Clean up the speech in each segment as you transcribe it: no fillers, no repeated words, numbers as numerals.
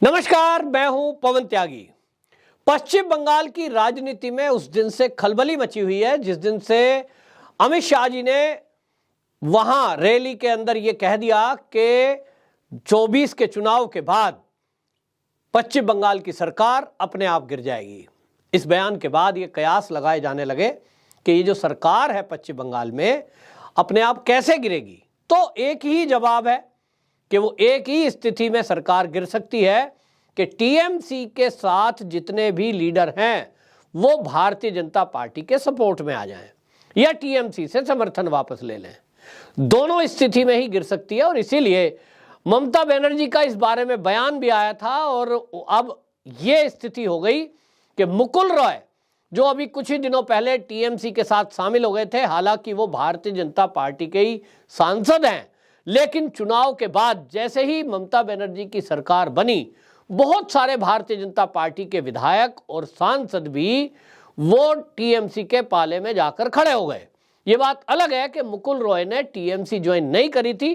नमस्कार, मैं हूं पवन त्यागी। पश्चिम बंगाल की राजनीति में उस दिन से खलबली मची हुई है जिस दिन से अमित शाह जी ने वहां रैली के अंदर यह कह दिया कि 24 के चुनाव के बाद पश्चिम बंगाल की सरकार अपने आप गिर जाएगी। इस बयान के बाद ये कयास लगाए जाने लगे कि ये जो सरकार है पश्चिम बंगाल में अपने आप कैसे गिरेगी। तो एक ही जवाब है कि वो एक ही स्थिति में सरकार गिर सकती है कि टीएमसी के साथ जितने भी लीडर हैं वो भारतीय जनता पार्टी के सपोर्ट में आ जाएं या टीएमसी से समर्थन वापस ले लें। दोनों स्थिति में ही गिर सकती है और इसीलिए ममता बनर्जी का इस बारे में बयान भी आया था। और अब ये स्थिति हो गई कि मुकुल रॉय जो अभी कुछ ही दिनों पहले टीएमसी के साथ शामिल हो गए थे, हालांकि वो भारतीय जनता पार्टी के ही सांसद हैं, लेकिन चुनाव के बाद जैसे ही ममता बनर्जी की सरकार बनी, बहुत सारे भारतीय जनता पार्टी के विधायक और सांसद भी वो टीएमसी के पाले में जाकर खड़े हो गए। ये बात अलग है कि मुकुल रॉय ने टीएमसी ज्वाइन नहीं करी थी,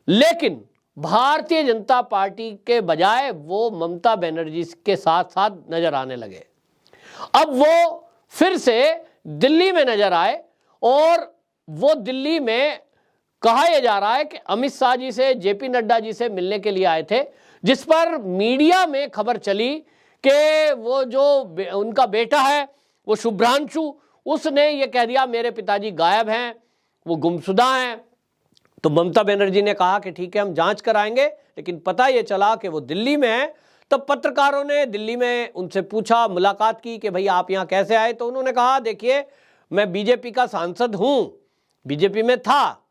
लेकिन भारतीय जनता पार्टी के बजाय वो ममता बनर्जी के साथ साथ नजर आने लगे। अब वो फिर से दिल्ली में नजर आए और वो दिल्ली में कहा यह जा रहा है कि अमित शाह जी से, जेपी नड्डा जी से मिलने के लिए आए थे, जिस पर मीडिया में खबर चली कि वो जो उनका बेटा है वो शुभ्रांशु, उसने ये कह दिया मेरे पिताजी गायब हैं, वो गुमशुदा हैं। तो ममता बनर्जी ने कहा कि ठीक है, हम जांच कराएंगे, लेकिन पता ये चला कि वो दिल्ली में है। तब पत्रकारों ने दिल्ली में उनसे पूछा, मुलाकात की कि भाई आप यहाँ कैसे आए। तो उन्होंने कहा देखिए, मैं बीजेपी का सांसद हूँ, बीजेपी में था,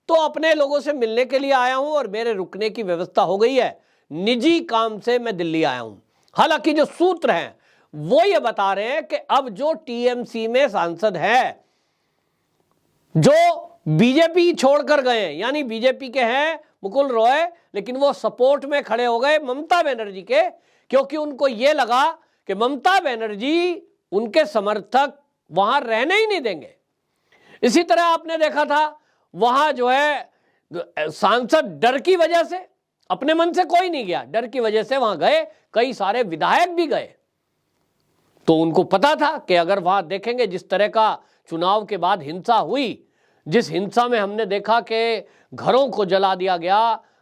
तो अपने लोगों से मिलने के लिए आया हूं और मेरे रुकने की व्यवस्था हो गई है, निजी काम से मैं दिल्ली आया हूं। हालांकि जो सूत्र हैं वो ये बता रहे हैं कि अब जो टीएमसी में सांसद है जो बीजेपी छोड़कर गए, यानी बीजेपी के हैं मुकुल रॉय, लेकिन वो सपोर्ट में खड़े हो गए ममता बनर्जी के, क्योंकि उनको ये लगा कि ममता बनर्जी उनके समर्थक वहां रहने ही नहीं देंगे। इसी तरह आपने देखा था वहां जो है सांसद डर की वजह से, अपने मन से कोई नहीं गया, डर की वजह से वहां गए, कई सारे विधायक भी गए। तो उनको पता था कि अगर वहां देखेंगे जिस तरह का चुनाव के बाद हिंसा हुई, जिस हिंसा में हमने देखा कि घरों को जला दिया गया,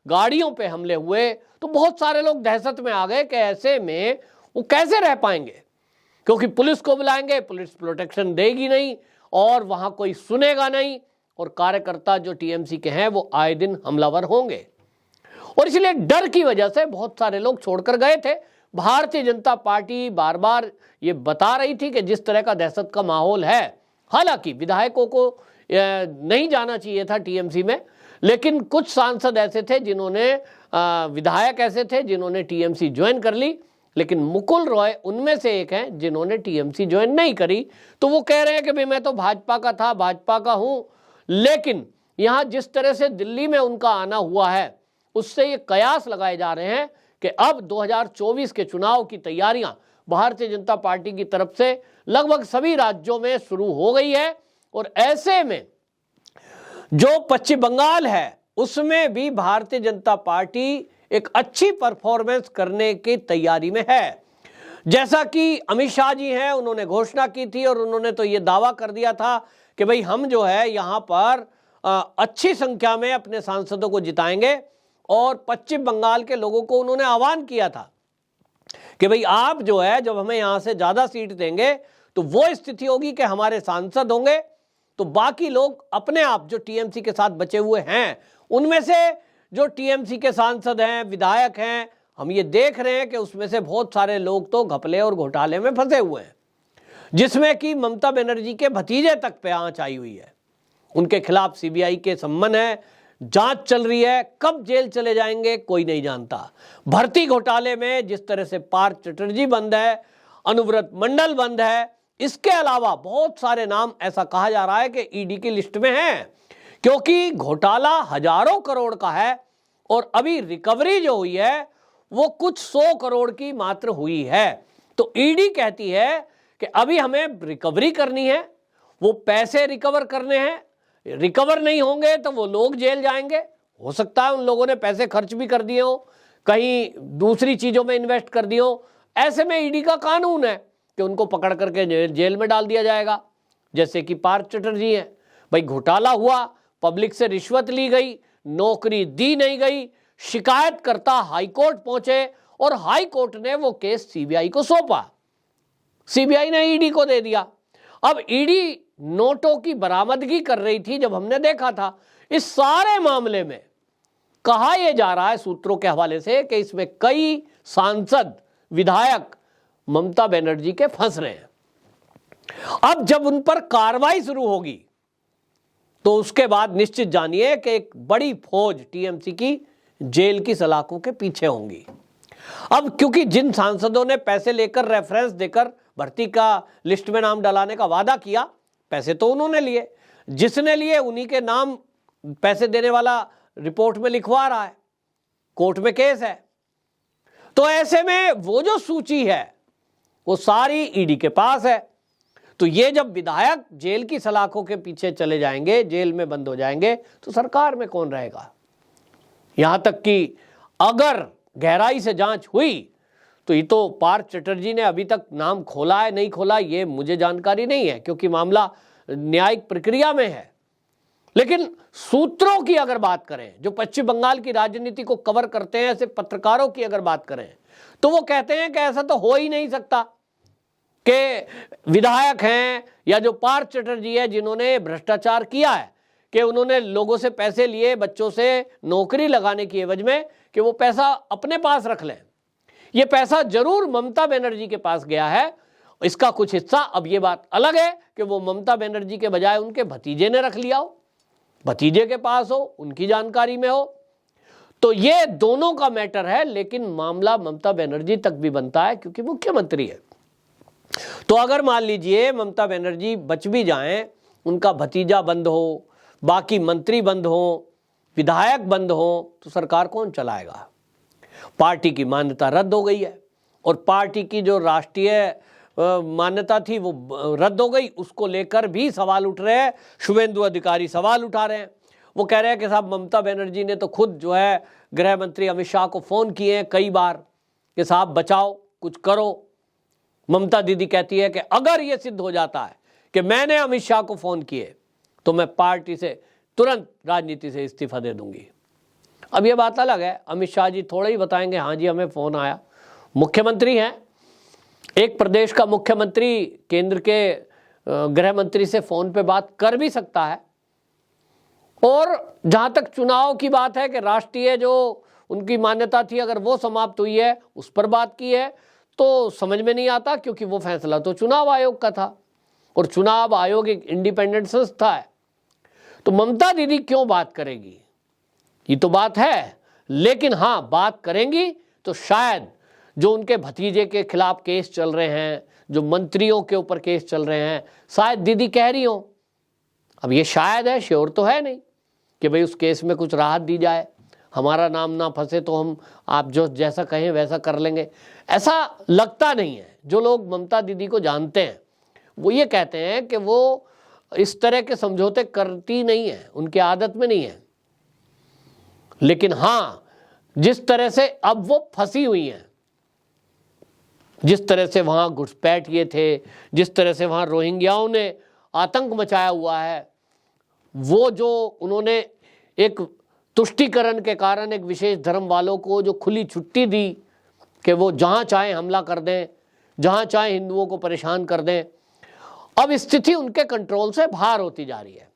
गाड़ियों पे हमले हुए, तो बहुत सारे लोग दहशत में आ गए कि ऐसे में वो कैसे रह पाएंगे, क्योंकि पुलिस को बुलाएंगे, पुलिस प्रोटेक्शन देगी नहीं और वहां कोई सुनेगा नहीं, और कार्यकर्ता जो टीएमसी के हैं वो आए दिन हमलावर होंगे। और इसलिए डर की वजह से बहुत सारे लोग छोड़कर गए थे। भारतीय जनता पार्टी बार बार ये बता रही थी कि जिस तरह का दहशत का माहौल है, हालांकि विधायकों को नहीं जाना चाहिए था टीएमसी में, लेकिन कुछ सांसद ऐसे थे जिन्होंने, विधायक ऐसे थे जिन्होंने टीएमसी ज्वाइन कर ली, लेकिन मुकुल रॉय उनमें से एक हैं जिन्होंने टीएमसी ज्वाइन नहीं करी। तो वो कह रहे हैं कि भाई मैं तो भाजपा का था, भाजपा का हूं, लेकिन यहां जिस तरह से दिल्ली में उनका आना हुआ है उससे ये कयास लगाए जा रहे हैं कि अब 2024 के चुनाव की तैयारियां भारतीय जनता पार्टी की तरफ से लगभग सभी राज्यों में शुरू हो गई है। और ऐसे में जो पश्चिम बंगाल है उसमें भी भारतीय जनता पार्टी एक अच्छी परफॉर्मेंस करने की तैयारी में है। जैसा कि अमित शाह जी हैं, उन्होंने घोषणा की थी और उन्होंने तो ये दावा कर दिया था कि भाई हम जो है यहाँ पर अच्छी संख्या में अपने सांसदों को जिताएंगे। और पश्चिम बंगाल के लोगों को उन्होंने आह्वान किया था कि भाई आप जो है जब हमें यहाँ से ज़्यादा सीट देंगे तो वो स्थिति होगी कि हमारे सांसद होंगे, तो बाकी लोग अपने आप जो टीएमसी के साथ बचे हुए हैं उनमें से जो टीएमसी के सांसद हैं, विधायक हैं, हम ये देख रहे हैं कि उसमें से बहुत सारे लोग तो घपले और घोटाले में फंसे हुए हैं, जिसमें कि ममता बनर्जी के भतीजे तक पे आंच आई हुई है। उनके खिलाफ सीबीआई के सम्मन है, जांच चल रही है, कब जेल चले जाएंगे कोई नहीं जानता। भर्ती घोटाले में जिस तरह से पार्थ चटर्जी बंद है, अनुव्रत मंडल बंद है, इसके अलावा बहुत सारे नाम ऐसा कहा जा रहा है कि ईडी की लिस्ट में हैं, क्योंकि घोटाला हजारों करोड़ का है और अभी रिकवरी जो हुई है वो कुछ 100 करोड़ की मात्र हुई है। तो ईडी कहती है कि अभी हमें रिकवरी करनी है, वो पैसे रिकवर करने हैं, रिकवर नहीं होंगे तो वो लोग जेल जाएंगे। हो सकता है उन लोगों ने पैसे खर्च भी कर दिए हो, कहीं दूसरी चीजों में इन्वेस्ट कर दियो। ऐसे में ईडी का कानून है कि उनको पकड़ करके जेल में डाल दिया जाएगा। जैसे कि पार्थ चटर्जी हैं, भाई घोटाला हुआ, पब्लिक से रिश्वत ली गई, नौकरी दी नहीं गई, शिकायतकर्ता हाईकोर्ट पहुंचे और हाईकोर्ट ने वो केस सीबीआई को सौंपा, सीबीआई ने ईडी को दे दिया। अब ईडी नोटों की बरामदगी कर रही थी, जब हमने देखा था इस सारे मामले में कहा यह जा रहा है सूत्रों के हवाले से कि इसमें कई सांसद विधायक ममता बनर्जी के फंस रहे हैं। अब जब उन पर कार्रवाई शुरू होगी तो उसके बाद निश्चित जानिए कि एक बड़ी फौज टीएमसी की जेल की सलाखों के पीछे होंगी। अब क्योंकि जिन सांसदों ने पैसे लेकर रेफरेंस देकर भर्ती का लिस्ट में नाम डलाने का वादा किया, पैसे तो उन्होंने लिए, जिसने लिए उन्हीं के नाम पैसे देने वाला रिपोर्ट में लिखवा रहा है, कोर्ट में केस है। तो ऐसे में वो जो सूची है वो सारी ईडी के पास है। तो ये जब विधायक जेल की सलाखों के पीछे चले जाएंगे, जेल में बंद हो जाएंगे, तो सरकार में कौन रहेगा। यहां तक कि अगर गहराई से जांच हुई तो ये तो पार्थ चटर्जी ने अभी तक नाम खोला है नहीं खोला ये मुझे जानकारी नहीं है, क्योंकि मामला न्यायिक प्रक्रिया में है। लेकिन सूत्रों की अगर बात करें, जो पश्चिम बंगाल की राजनीति को कवर करते हैं, ऐसे पत्रकारों की अगर बात करें, तो वो कहते हैं कि ऐसा तो हो ही नहीं सकता कि विधायक हैं या जो पार्थ चटर्जी है जिन्होंने भ्रष्टाचार किया है, कि उन्होंने लोगों से पैसे लिए, बच्चों से नौकरी लगाने की एवज में, कि वो पैसा अपने पास रख लें। ये पैसा जरूर ममता बनर्जी के पास गया है, इसका कुछ हिस्सा, अब ये बात अलग है कि वो ममता बनर्जी के बजाय उनके भतीजे ने रख लिया हो, भतीजे के पास हो, उनकी जानकारी में हो, तो ये दोनों का मैटर है। लेकिन मामला ममता बनर्जी तक भी बनता है क्योंकि मुख्यमंत्री है। तो अगर मान लीजिए ममता बनर्जी बच भी जाएं, उनका भतीजा बंद हो, बाकी मंत्री बंद हो, विधायक बंद हो, तो सरकार कौन चलाएगा। पार्टी की मान्यता रद्द हो गई है और पार्टी की जो राष्ट्रीय मान्यता थी वो रद्द हो गई, उसको लेकर भी सवाल उठ रहे हैं। शुभेंदु अधिकारी सवाल उठा रहे हैं, वो कह रहे हैं कि साहब ममता बनर्जी ने तो खुद जो है गृह मंत्री अमित शाह को फोन किए हैं कई बार कि साहब बचाओ, कुछ करो। ममता दीदी कहती है कि अगर ये सिद्ध हो जाता है कि मैंने अमित शाह को फोन किए तो मैं पार्टी से तुरंत राजनीति से इस्तीफा दे दूंगी। अब ये बात अलग है, अमित शाह जी थोड़ा ही बताएंगे हाँ जी हमें फोन आया। मुख्यमंत्री हैं, एक प्रदेश का मुख्यमंत्री केंद्र के गृह मंत्री से फोन पे बात कर भी सकता है। और जहां तक चुनाव की बात है कि राष्ट्रीय जो उनकी मान्यता थी अगर वो समाप्त हुई है, उस पर बात की है, तो समझ में नहीं आता, क्योंकि वो फैसला तो चुनाव आयोग का था और चुनाव आयोग एक इंडिपेंडेंट संस्था है। तो ममता दीदी क्यों बात करेगी, ये तो बात है। लेकिन हाँ, बात करेंगी तो शायद जो उनके भतीजे के खिलाफ केस चल रहे हैं, जो मंत्रियों के ऊपर केस चल रहे हैं, शायद दीदी कह रही हो। अब ये शायद है, श्योर तो है नहीं कि भाई उस केस में कुछ राहत दी जाए, हमारा नाम ना फंसे तो हम आप जो जैसा कहें वैसा कर लेंगे, ऐसा लगता नहीं है। जो लोग ममता दीदी को जानते हैं वो ये कहते हैं कि वो इस तरह के समझौते करती नहीं है, उनकी आदत में नहीं है। लेकिन हाँ, जिस तरह से अब वो फंसी हुई हैं, जिस तरह से वहां घुसपैठ ये थे, जिस तरह से वहां रोहिंग्याओं ने आतंक मचाया हुआ है, वो जो उन्होंने एक तुष्टीकरण के कारण एक विशेष धर्म वालों को जो खुली छुट्टी दी कि वो जहां चाहे हमला कर दें, जहां चाहे हिंदुओं को परेशान कर दें, अब स्थिति उनके कंट्रोल से बाहर होती जा रही है।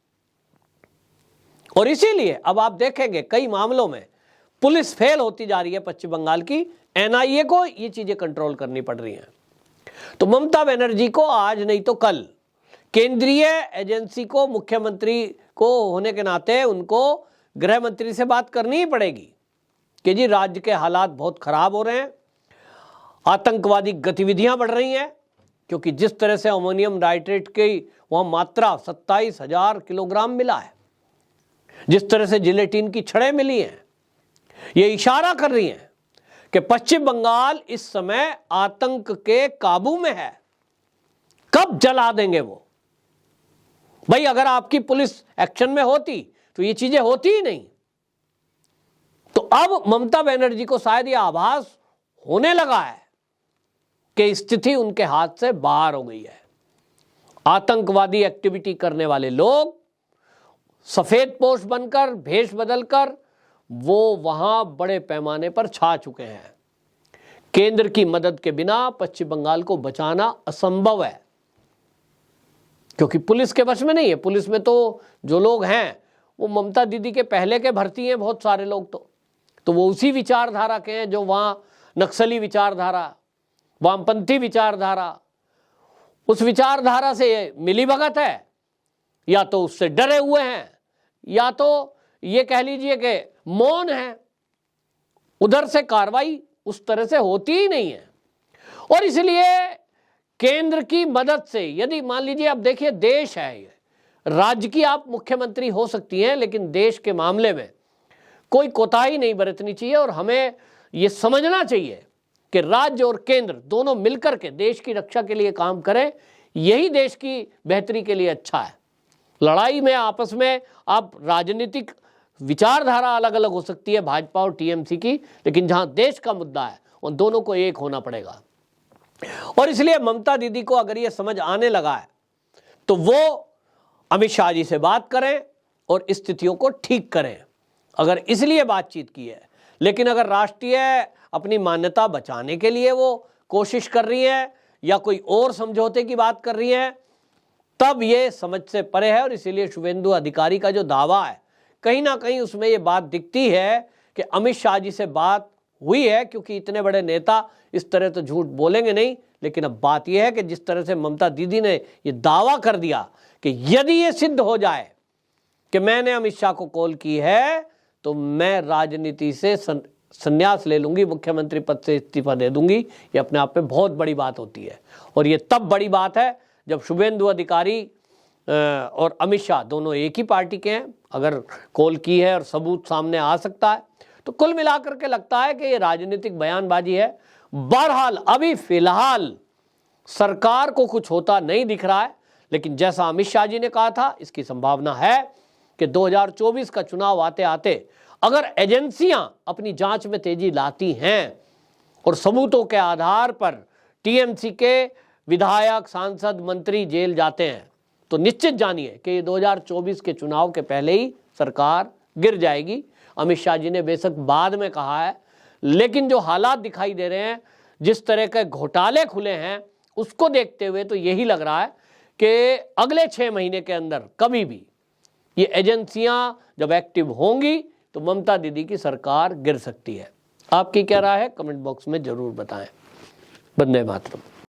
और इसीलिए अब आप देखेंगे कई मामलों में पुलिस फेल होती जा रही है पश्चिम बंगाल की, एनआईए को ये चीजें कंट्रोल करनी पड़ रही हैं। तो ममता बनर्जी को आज नहीं तो कल केंद्रीय एजेंसी को, मुख्यमंत्री को होने के नाते उनको गृह मंत्री से बात करनी ही पड़ेगी कि जी राज्य के हालात बहुत खराब हो रहे हैं, आतंकवादी गतिविधियां बढ़ रही हैं, क्योंकि जिस तरह से अमोनियम नाइट्रेट की वहां मात्रा 27,000 किलोग्राम मिला है, जिस तरह से जिलेटिन की छड़ें मिली हैं, ये इशारा कर रही हैं कि पश्चिम बंगाल इस समय आतंक के काबू में है। कब जला देंगे वो? भाई अगर आपकी पुलिस एक्शन में होती तो ये चीजें होती ही नहीं। तो अब ममता बनर्जी को शायद यह आभास होने लगा है कि स्थिति उनके हाथ से बाहर हो गई है। आतंकवादी एक्टिविटी करने वाले लोग सफेद पोश बनकर, भेष बदलकर वो वहां बड़े पैमाने पर छा चुके हैं। केंद्र की मदद के बिना पश्चिम बंगाल को बचाना असंभव है, क्योंकि पुलिस के वश में नहीं है। पुलिस में तो जो लोग हैं वो ममता दीदी के पहले के भर्ती हैं, बहुत सारे लोग तो वो उसी विचारधारा के हैं जो वहां नक्सली विचारधारा, वामपंथी विचारधारा, उस विचारधारा से मिलीभगत है, या तो उससे डरे हुए हैं, या तो ये कह लीजिए कि मौन है। उधर से कार्रवाई उस तरह से होती ही नहीं है। और इसलिए केंद्र की मदद से, यदि मान लीजिए, अब देखिए देश है ये, राज्य की आप मुख्यमंत्री हो सकती हैं, लेकिन देश के मामले में कोई कोताही नहीं बरतनी चाहिए। और हमें ये समझना चाहिए कि राज्य और केंद्र दोनों मिलकर के देश की रक्षा के लिए काम करें, यही देश की बेहतरी के लिए अच्छा है। लड़ाई में आपस में आप राजनीतिक विचारधारा अलग अलग हो सकती है, भाजपा और टीएमसी की, लेकिन जहां देश का मुद्दा है उन दोनों को एक होना पड़ेगा। और इसलिए ममता दीदी को अगर ये समझ आने लगा है तो वो अमित शाह जी से बात करें और स्थितियों को ठीक करें, अगर इसलिए बातचीत की है। लेकिन अगर राष्ट्रीय अपनी मान्यता बचाने के लिए वो कोशिश कर रही है या कोई और समझौते की बात कर रही है, तब ये समझ से परे है। और इसीलिए शुभेंदु अधिकारी का जो दावा है, कहीं ना कहीं उसमें ये बात दिखती है कि अमित शाह जी से बात हुई है, क्योंकि इतने बड़े नेता इस तरह तो झूठ बोलेंगे नहीं। लेकिन अब बात यह है कि जिस तरह से ममता दीदी ने ये दावा कर दिया कि यदि ये सिद्ध हो जाए कि मैंने अमित शाह को कॉल की है, तो मैं राजनीति से संन्यास ले लूंगी, मुख्यमंत्री पद से इस्तीफा दे दूंगी, ये अपने आप में बहुत बड़ी बात होती है। और ये तब बड़ी बात है जब शुभेंदु अधिकारी और अमित शाह दोनों एक ही पार्टी के हैं। अगर कॉल की है और सबूत सामने आ सकता है, तो कुल मिलाकर के लगता है कि ये राजनीतिक बयानबाजी है। बहरहाल अभी फिलहाल सरकार को कुछ होता नहीं दिख रहा है, लेकिन जैसा अमित शाह जी ने कहा था, इसकी संभावना है कि 2024 का चुनाव आते आते अगर एजेंसियां अपनी जांच में तेजी लाती हैं और सबूतों के आधार पर टीएमसी के विधायक, सांसद, मंत्री जेल जाते हैं, तो निश्चित जानिए कि 2024 के चुनाव के पहले ही सरकार गिर जाएगी। अमित शाह जी ने बेशक बाद में कहा है, लेकिन जो हालात दिखाई दे रहे हैं, जिस तरह के घोटाले खुले हैं, उसको देखते हुए तो यही लग रहा है कि अगले 6 महीने के अंदर कभी भी ये एजेंसियां जब एक्टिव होंगी तो ममता दीदी की सरकार गिर सकती है। आपकी क्या राय है? कमेंट बॉक्स में जरूर बताएं। वंदे मातरम।